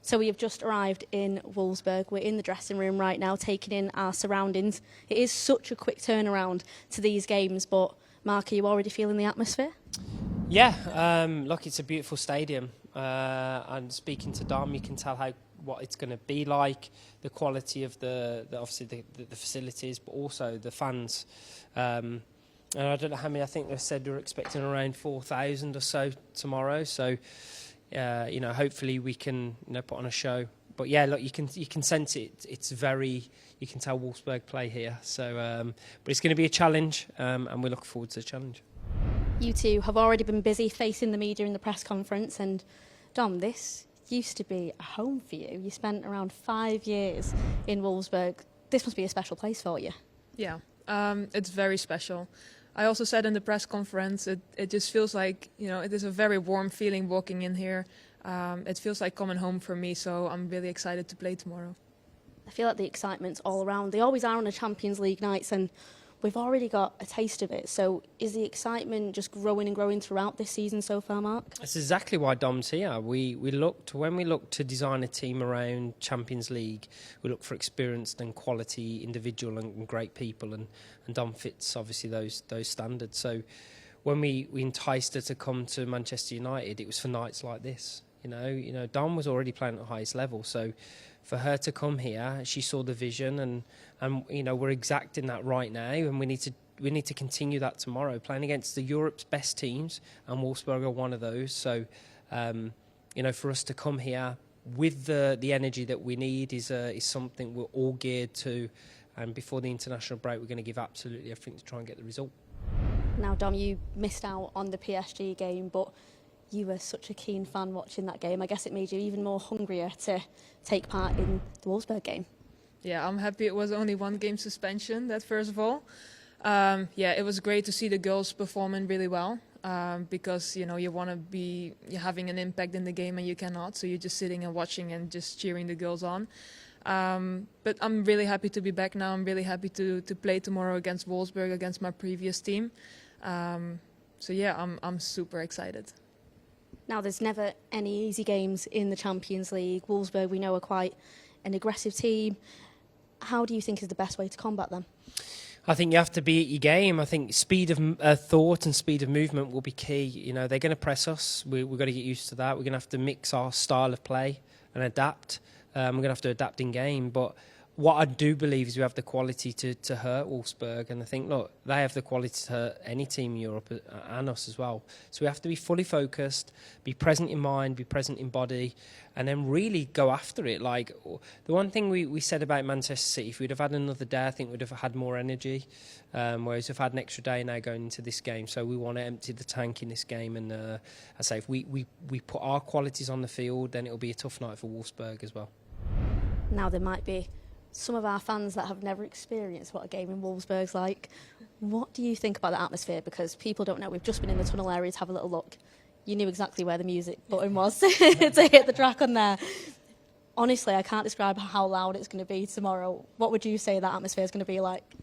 So we have just arrived in Wolfsburg. We're in the dressing room right now, taking in our surroundings. It is such a quick turnaround to these games, but Marc, are you already feeling the atmosphere? Yeah, look, it's a beautiful stadium. And speaking to Dom, you can tell what it's going to be like, the quality of obviously the facilities, but also the fans. And I don't know how many. I think they said they were expecting around 4,000 or so tomorrow. So, hopefully we can put on a show. But yeah, look, you can sense it. It's very. You can tell Wolfsburg play here. So, but it's going to be a challenge, and we look forward to the challenge. You two have already been busy facing the media in the press conference, and Dom, this used to be a home for you. You spent around 5 years in Wolfsburg. This must be a special place for you. Yeah, it's very special. I also said in the press conference, it just feels like, it is a very warm feeling walking in here. It feels like coming home for me, so I'm really excited to play tomorrow. I feel like the excitement's all around. They always are on the Champions League nights, and we've already got a taste of it. So is the excitement just growing and growing throughout this season so far, Marc? That's exactly why Dom's here. When we looked to design a team around Champions League, we looked for experienced and quality individual and great people, and Dom fits obviously those standards. So when we enticed her to come to Manchester United, it was for nights like this. Dom was already playing at the highest level, so for her to come here, she saw the vision, and we're exacting that right now, and we need to continue that tomorrow, playing against Europe's best teams, and Wolfsburg are one of those. So, for us to come here with the energy that we need is something we're all geared to, and before the international break, we're going to give absolutely everything to try and get the result. Now, Dom, you missed out on the PSG game, but you were such a keen fan watching that game. I guess it made you even more hungrier to take part in the Wolfsburg game. Yeah, I'm happy it was only 1 game suspension, that first of all. It was great to see the girls performing really well because, you want to be having an impact in the game and you cannot. So you're just sitting and watching and just cheering the girls on. But I'm really happy to be back now. I'm really happy to play tomorrow against Wolfsburg, against my previous team. I'm super excited. Now, there's never any easy games in the Champions League. Wolfsburg, we know, are quite an aggressive team. How do you think is the best way to combat them? I think you have to be at your game. I think speed of thought and speed of movement will be key. They're going to press us. We've got to get used to that. We're going to have to mix our style of play and adapt. We're going to have to adapt in game. But what I do believe is we have the quality to hurt Wolfsburg. And I think, look, they have the quality to hurt any team in Europe and us as well. So we have to be fully focused, be present in mind, be present in body, and then really go after it. Like, the one thing we said about Manchester City, if we'd have had another day, I think we'd have had more energy. Whereas we've had an extra day now going into this game. So we want to empty the tank in this game. And I say, if we put our qualities on the field, then it'll be a tough night for Wolfsburg as well. Now, there might be some of our fans that have never experienced what a game in Wolfsburg's like. What do you think about the atmosphere? Because people don't know. We've just been in the tunnel area to have a little look. You knew exactly where the music button was to hit the track on there. Honestly, I can't describe how loud it's going to be tomorrow. What would you say that atmosphere is going to be like?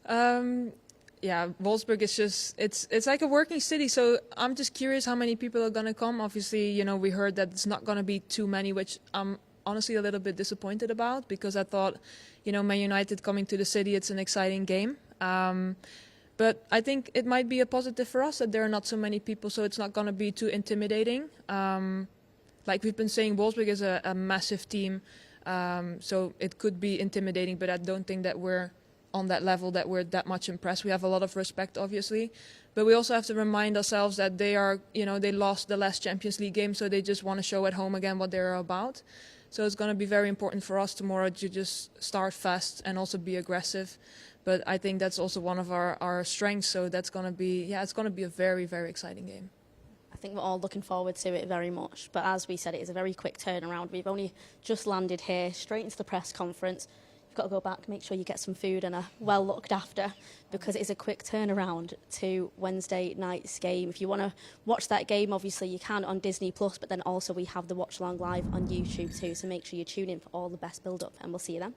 Wolfsburg is just, it's like a working city, so I'm just curious how many people are going to come. Obviously, we heard that it's not going to be too many, which I'm honestly a little bit disappointed about, because I thought, Man United coming to the city, it's an exciting game. But I think it might be a positive for us that there are not so many people, so it's not going to be too intimidating. Like we've been saying, Wolfsburg is a massive team, so it could be intimidating, but I don't think that we're on that level, that we're that much impressed. We have a lot of respect, obviously, but we also have to remind ourselves that they are, they lost the last Champions League game, so they just want to show at home again what they're about. So it's going to be very important for us tomorrow to just start fast and also be aggressive. But I think that's also one of our strengths. So that's going to be, it's going to be a very, very exciting game. I think we're all looking forward to it very much. But as we said, it is a very quick turnaround. We've only just landed here, straight into the press conference. You've got to go back, make sure you get some food and are well looked after, because it is a quick turnaround to Wednesday night's game. If you want to watch that game, obviously you can on Disney+, but then also we have the watch along live on YouTube too, so make sure you tune in for all the best build-up, and we'll see you then.